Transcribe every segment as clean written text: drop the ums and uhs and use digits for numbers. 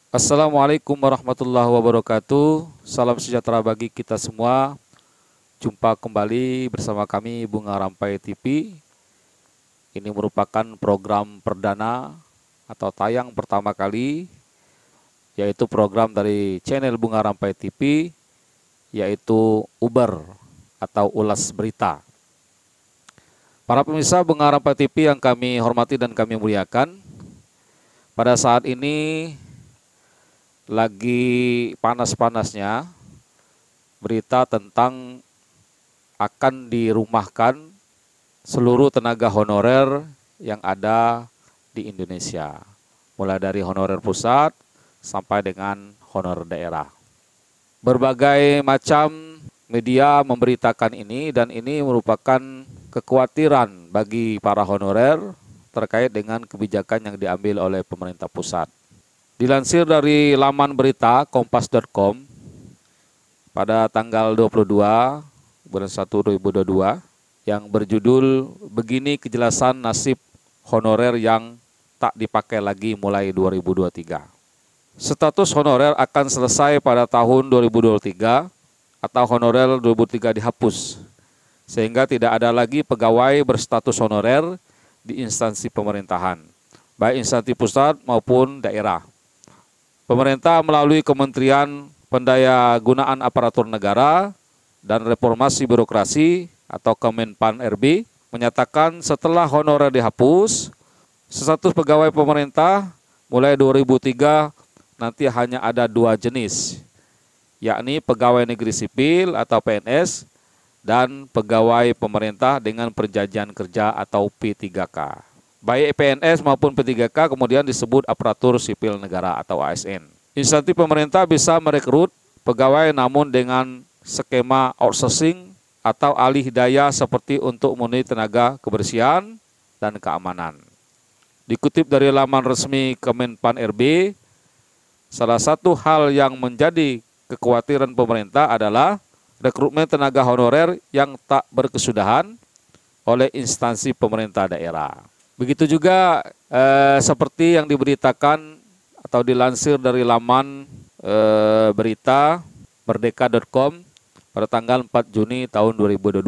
Assalamualaikum warahmatullahi wabarakatuh. Salam sejahtera bagi kita semua. Jumpa kembali bersama kami Bunga Rampai TV. Ini merupakan program perdana atau tayang pertama kali, yaitu program dari channel Bunga Rampai TV, yaitu Uber atau Ulas Berita. Para pemirsa Bunga Rampai TV yang kami hormati dan kami muliakan, pada saat ini lagi panas-panasnya berita tentang akan dirumahkan seluruh tenaga honorer yang ada di Indonesia, mulai dari honorer pusat sampai dengan honorer daerah. Berbagai macam media memberitakan ini, dan ini merupakan kekhawatiran bagi para honorer terkait dengan kebijakan yang diambil oleh pemerintah pusat. Dilansir dari laman berita kompas.com pada tanggal 22 bulan 1 2022 yang berjudul "Begini Kejelasan Nasib Honorer yang Tak Dipakai Lagi Mulai 2023". Status honorer akan selesai pada tahun 2023 atau honorer 2023 dihapus, sehingga tidak ada lagi pegawai berstatus honorer di instansi pemerintahan, baik instansi pusat maupun daerah. Pemerintah melalui Kementerian Pendayagunaan Aparatur Negara dan Reformasi Birokrasi atau Kemenpan RB menyatakan setelah honorer dihapus, status pegawai pemerintah mulai 2003 nanti hanya ada dua jenis, yakni pegawai negeri sipil atau PNS dan pegawai pemerintah dengan perjanjian kerja atau P3K. Baik PNS maupun P3K kemudian disebut aparatur sipil negara atau ASN. Instansi pemerintah bisa merekrut pegawai namun dengan skema outsourcing atau alih daya seperti untuk memenuhi tenaga kebersihan dan keamanan. Dikutip dari laman resmi Kemenpan RB, salah satu hal yang menjadi kekhawatiran pemerintah adalah rekrutmen tenaga honorer yang tak berkesudahan oleh instansi pemerintah daerah. Begitu juga seperti yang diberitakan atau dilansir dari laman berita merdeka.com pada tanggal 4 Juni tahun 2022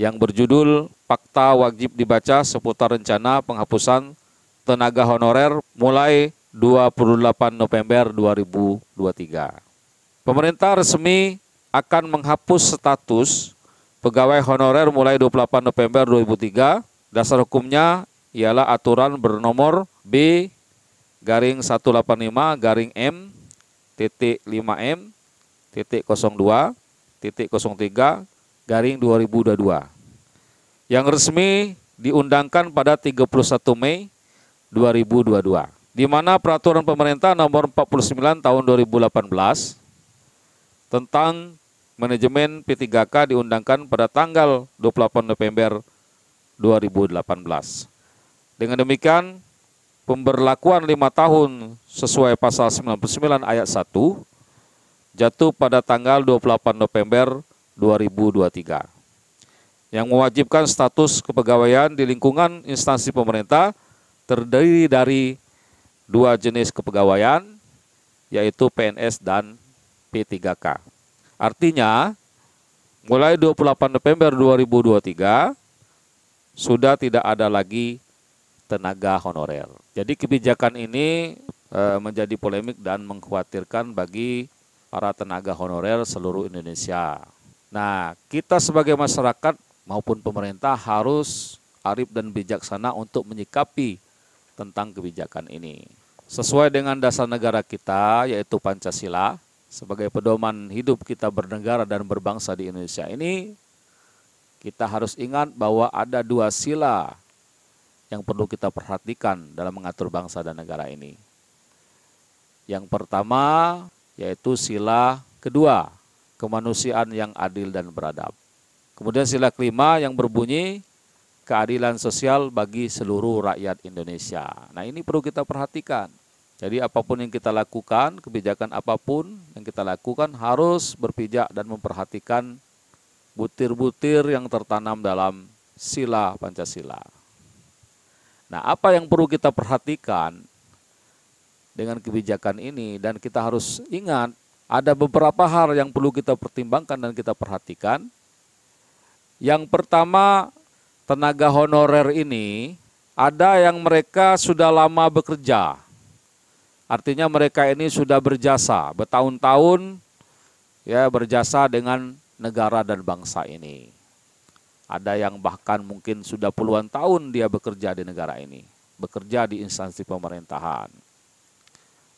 yang berjudul "Fakta Wajib Dibaca Seputar Rencana Penghapusan Tenaga Honorer Mulai 28 November 2023". Pemerintah resmi akan menghapus status pegawai honorer mulai 28 November 2003. Dasar hukumnya ialah aturan bernomor B/5M.M.02.03/2022 yang resmi diundangkan pada 31 Mei 2022, di mana peraturan pemerintah nomor 49 tahun 2018 tentang manajemen P3K diundangkan pada tanggal 28 November 2018. Dengan demikian, pemberlakuan 5 tahun sesuai pasal 99 ayat 1 jatuh pada tanggal 28 November 2023 yang mewajibkan status kepegawaian di lingkungan instansi pemerintah terdiri dari dua jenis kepegawaian, yaitu PNS dan P3K. Artinya, mulai 28 November 2023 sudah tidak ada lagi tenaga honorer. Jadi kebijakan ini menjadi polemik dan mengkhawatirkan bagi para tenaga honorer seluruh Indonesia. Nah, kita sebagai masyarakat maupun pemerintah harus arif dan bijaksana untuk menyikapi tentang kebijakan ini. Sesuai dengan dasar negara kita, yaitu Pancasila, sebagai pedoman hidup kita bernegara dan berbangsa di Indonesia ini, kita harus ingat bahwa ada dua sila yang perlu kita perhatikan dalam mengatur bangsa dan negara ini. Yang pertama yaitu sila kedua, kemanusiaan yang adil dan beradab. Kemudian sila kelima yang berbunyi keadilan sosial bagi seluruh rakyat Indonesia. Nah, ini perlu kita perhatikan. Jadi apapun yang kita lakukan, kebijakan apapun yang kita lakukan harus berpijak dan memperhatikan butir-butir yang tertanam dalam sila Pancasila. Nah, apa yang perlu kita perhatikan dengan kebijakan ini. Dan kita harus ingat, ada beberapa hal yang perlu kita pertimbangkan dan kita perhatikan. Yang pertama, tenaga honorer ini ada yang mereka sudah lama bekerja. Artinya mereka ini sudah berjasa, bertahun-tahun ya berjasa dengan negara dan bangsa ini. Ada yang bahkan mungkin sudah puluhan tahun dia bekerja di negara ini, bekerja di instansi pemerintahan.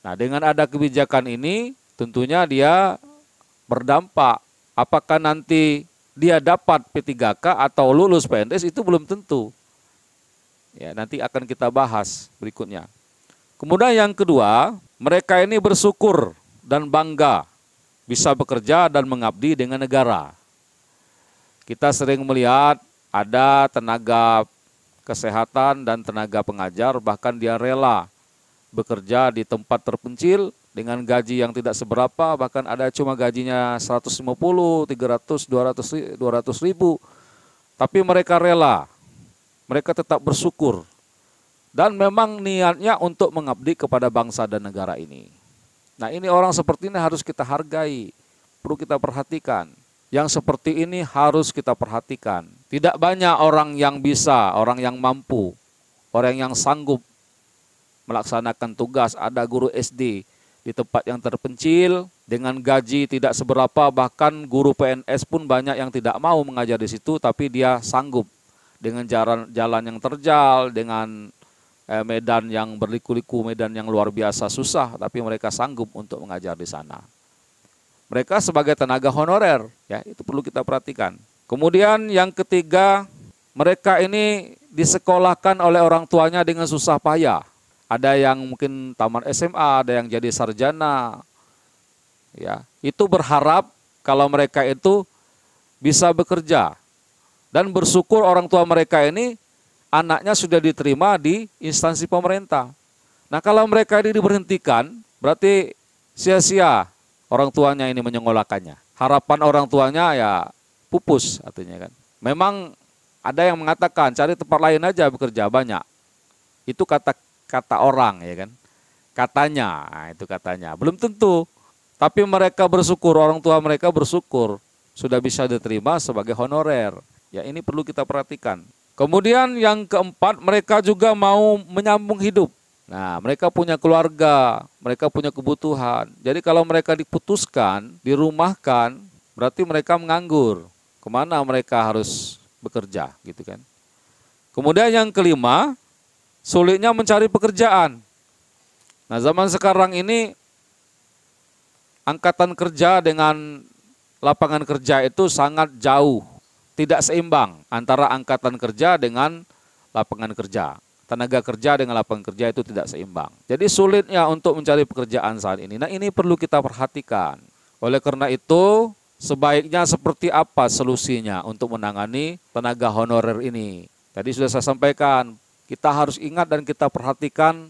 Nah, dengan ada kebijakan ini, tentunya dia berdampak. Apakah nanti dia dapat P3K atau lulus PNS itu belum tentu. Ya, nanti akan kita bahas berikutnya. Kemudian yang kedua, mereka ini bersyukur dan bangga bisa bekerja dan mengabdi dengan negara. Kita sering melihat ada tenaga kesehatan dan tenaga pengajar, bahkan dia rela bekerja di tempat terpencil dengan gaji yang tidak seberapa, bahkan ada cuma gajinya 150, 300, 200 ribu. Tapi mereka rela, mereka tetap bersyukur. Dan memang niatnya untuk mengabdi kepada bangsa dan negara ini. Nah, ini orang seperti ini harus kita hargai, perlu kita perhatikan. Yang seperti ini harus kita perhatikan. Tidak banyak orang yang bisa, orang yang mampu, orang yang sanggup melaksanakan tugas. Ada guru SD di tempat yang terpencil dengan gaji tidak seberapa, bahkan guru PNS pun banyak yang tidak mau mengajar di situ, tapi dia sanggup dengan jalan yang terjal, dengan medan yang berliku-liku, medan yang luar biasa susah, tapi mereka sanggup untuk mengajar di sana. Mereka sebagai tenaga honorer, ya itu perlu kita perhatikan. Kemudian yang ketiga, mereka ini disekolahkan oleh orang tuanya dengan susah payah. Ada yang mungkin tamat SMA, ada yang jadi sarjana. Ya, itu berharap kalau mereka itu bisa bekerja dan bersyukur orang tua mereka ini anaknya sudah diterima di instansi pemerintah. Nah, kalau mereka ini diberhentikan, berarti sia-sia orang tuanya ini menyekolahkannya. Harapan orang tuanya ya pupus artinya kan. Memang ada yang mengatakan cari tempat lain aja bekerja banyak. Itu kata orang ya kan. Katanya, nah, itu katanya. Belum tentu. Tapi mereka bersyukur, orang tua mereka bersyukur sudah bisa diterima sebagai honorer. Ya, ini perlu kita perhatikan. Kemudian yang keempat, mereka juga mau menyambung hidup. Nah, mereka punya keluarga, mereka punya kebutuhan. Jadi kalau mereka diputuskan, dirumahkan, berarti mereka menganggur. Kemana mereka harus bekerja, gitu kan? Kemudian yang kelima, sulitnya mencari pekerjaan. Nah, zaman sekarang ini, angkatan kerja dengan lapangan kerja itu sangat jauh. Tidak seimbang antara angkatan kerja dengan lapangan kerja. Tenaga kerja dengan lapangan kerja itu tidak seimbang. Jadi sulitnya untuk mencari pekerjaan saat ini. Nah, ini perlu kita perhatikan. Oleh karena itu, sebaiknya seperti apa solusinya untuk menangani tenaga honorer ini? Tadi sudah saya sampaikan, kita harus ingat dan kita perhatikan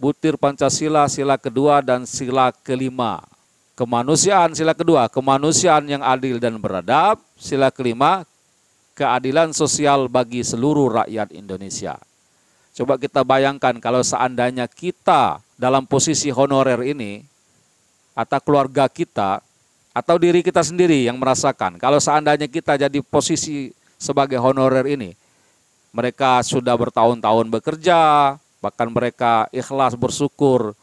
butir Pancasila, sila kedua dan sila kelima. Kemanusiaan, sila kedua, kemanusiaan yang adil dan beradab. Sila kelima, keadilan sosial bagi seluruh rakyat Indonesia. Coba kita bayangkan kalau seandainya kita dalam posisi honorer ini, atau keluarga kita, atau diri kita sendiri yang merasakan, kalau seandainya kita jadi posisi sebagai honorer ini, mereka sudah bertahun-tahun bekerja, bahkan mereka ikhlas bersyukur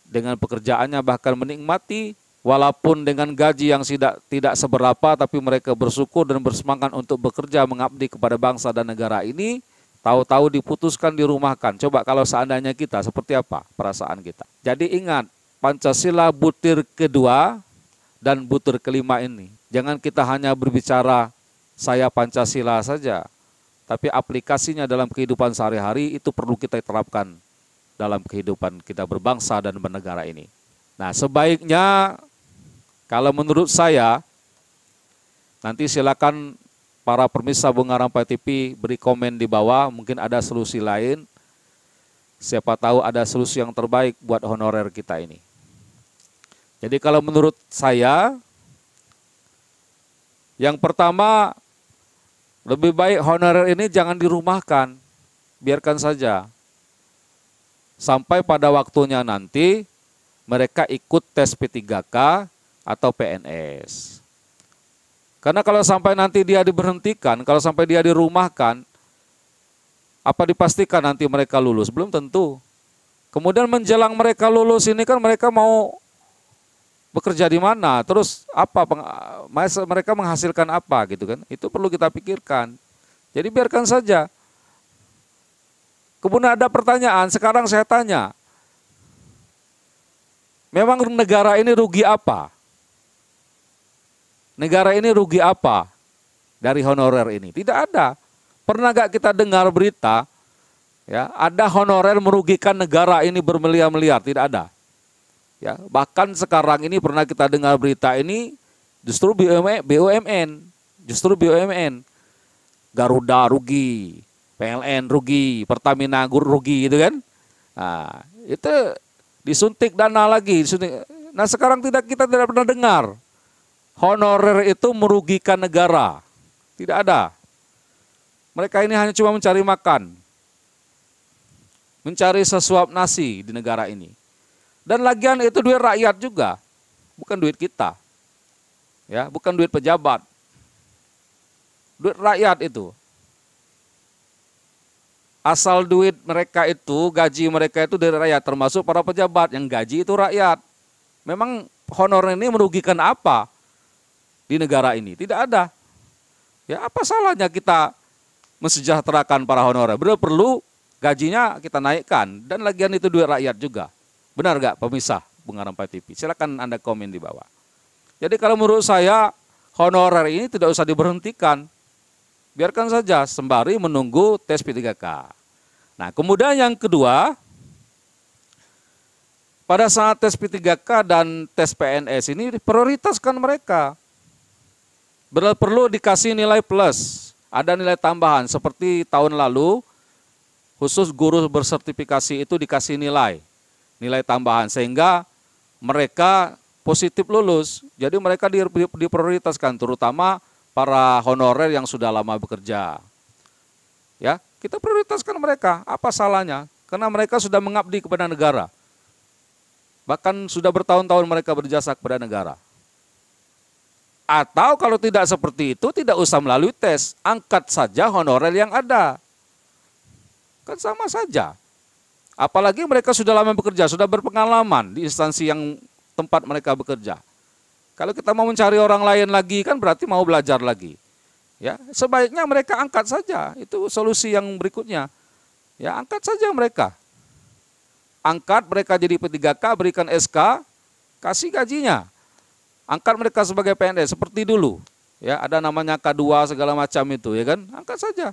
dengan pekerjaannya, bahkan menikmati, walaupun dengan gaji yang tidak seberapa, tapi mereka bersyukur dan bersemangat untuk bekerja mengabdi kepada bangsa dan negara ini. Tahu-tahu diputuskan, dirumahkan. Coba kalau seandainya kita, seperti apa perasaan kita? Jadi ingat, Pancasila butir kedua dan butir kelima ini. Jangan kita hanya berbicara saya Pancasila saja, tapi aplikasinya dalam kehidupan sehari-hari itu perlu kita terapkan dalam kehidupan kita berbangsa dan bernegara ini. Nah, sebaiknya kalau menurut saya, nanti silakan para pemirsa Bunga Rampai TV beri komen di bawah, mungkin ada solusi lain. Siapa tahu ada solusi yang terbaik buat honorer kita ini. Jadi kalau menurut saya, yang pertama, lebih baik honorer ini jangan dirumahkan, biarkan saja. sampai pada waktunya nanti mereka ikut tes P3K atau PNS. Karena kalau sampai nanti dia diberhentikan, kalau sampai dia dirumahkan, apa dipastikan nanti mereka lulus? Belum tentu. Kemudian menjelang mereka lulus ini kan mereka mau bekerja di mana? Terus apa mereka menghasilkan apa gitu kan? Itu perlu kita pikirkan. Jadi biarkan saja. Kemudian ada pertanyaan, sekarang saya tanya. Memang negara ini rugi apa? Negara ini rugi apa dari honorer ini? Tidak ada. Pernah gak kita dengar berita, ya, ada honorer merugikan negara ini bermiliar-miliar? Tidak ada. Ya, bahkan sekarang ini pernah kita dengar berita ini justru BUMN, Garuda rugi, PLN rugi, Pertamina rugi gitu kan. Nah, itu disuntik dana lagi. Nah sekarang kita tidak pernah dengar honorer itu merugikan negara. Tidak ada. Mereka ini hanya cuma mencari makan, mencari sesuap nasi di negara ini. Dan lagian itu duit rakyat juga, bukan duit kita. Ya, bukan duit pejabat. Duit rakyat itu. Asal duit mereka itu, gaji mereka itu dari rakyat, termasuk para pejabat yang gaji itu rakyat. Memang honorer ini merugikan apa di negara ini? Tidak ada. Ya, apa salahnya kita mensejahterakan para honorer? Benar perlu gajinya kita naikkan, dan lagian itu duit rakyat juga. Benar gak pemisah Bunga Rampai TV? Silakan Anda komen di bawah. Jadi kalau menurut saya honorer ini tidak usah diberhentikan. Biarkan saja sembari menunggu tes P3K. Nah, kemudian yang kedua, pada saat tes P3K dan tes PNS ini prioritaskan mereka. Perlu dikasih nilai plus, ada nilai tambahan seperti tahun lalu, khusus guru bersertifikasi itu dikasih nilai tambahan sehingga mereka positif lulus. Jadi mereka diprioritaskan, terutama para honorer yang sudah lama bekerja. Ya, kita prioritaskan mereka. Apa salahnya? Karena mereka sudah mengabdi kepada negara. Bahkan sudah bertahun-tahun mereka berjasa kepada negara. Atau kalau tidak seperti itu, tidak usah melalui tes. Angkat saja honorer yang ada. Kan sama saja. Apalagi mereka sudah lama bekerja, sudah berpengalaman di instansi yang tempat mereka bekerja. Kalau kita mau mencari orang lain lagi kan berarti mau belajar lagi. Ya, sebaiknya mereka angkat saja. Itu solusi yang berikutnya. Ya, angkat saja mereka. Angkat mereka jadi P3K, berikan SK, kasih gajinya. Angkat mereka sebagai PNS seperti dulu. Ya, ada namanya K2 segala macam itu, ya kan? Angkat saja.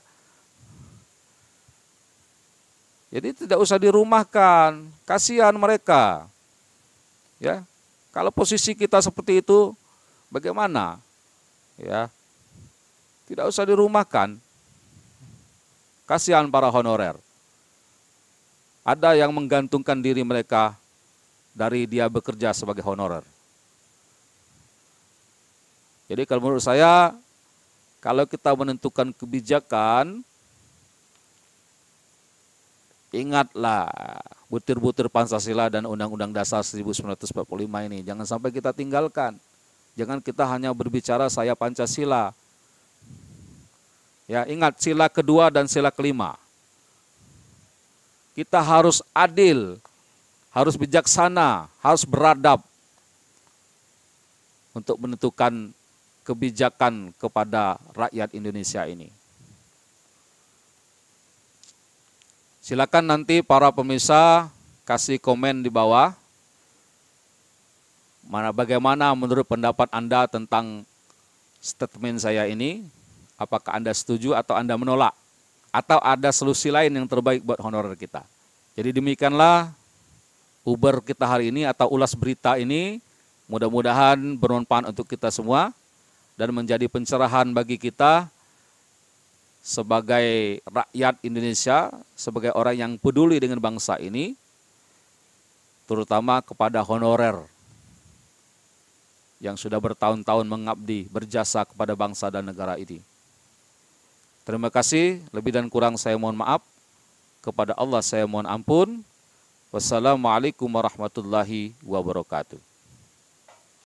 Jadi tidak usah dirumahkan, kasihan mereka. Ya. Kalau posisi kita seperti itu, bagaimana? Ya, tidak usah dirumahkan. Kasihan para honorer. Ada yang menggantungkan diri mereka dari dia bekerja sebagai honorer. Jadi kalau menurut saya, kalau kita menentukan kebijakan, ingatlah butir-butir Pancasila dan Undang-Undang Dasar 1945 ini. Jangan sampai kita tinggalkan. Jangan kita hanya berbicara saya Pancasila. Ya, ingat sila kedua dan sila kelima. Kita harus adil, harus bijaksana, harus beradab untuk menentukan kebijakan kepada rakyat Indonesia ini. Silakan nanti para pemirsa kasih komen di bawah. Bagaimana menurut pendapat Anda tentang statement saya ini? Apakah Anda setuju atau Anda menolak? Atau ada solusi lain yang terbaik buat honorer kita? Jadi demikianlah Uber kita hari ini atau ulas berita ini. Mudah-mudahan bermanfaat untuk kita semua dan menjadi pencerahan bagi kita sebagai rakyat Indonesia, sebagai orang yang peduli dengan bangsa ini, terutama kepada honorer yang sudah bertahun-tahun mengabdi, berjasa kepada bangsa dan negara ini. Terima kasih, lebih dan kurang saya mohon maaf. Kepada Allah saya mohon ampun. Wassalamualaikum warahmatullahi wabarakatuh.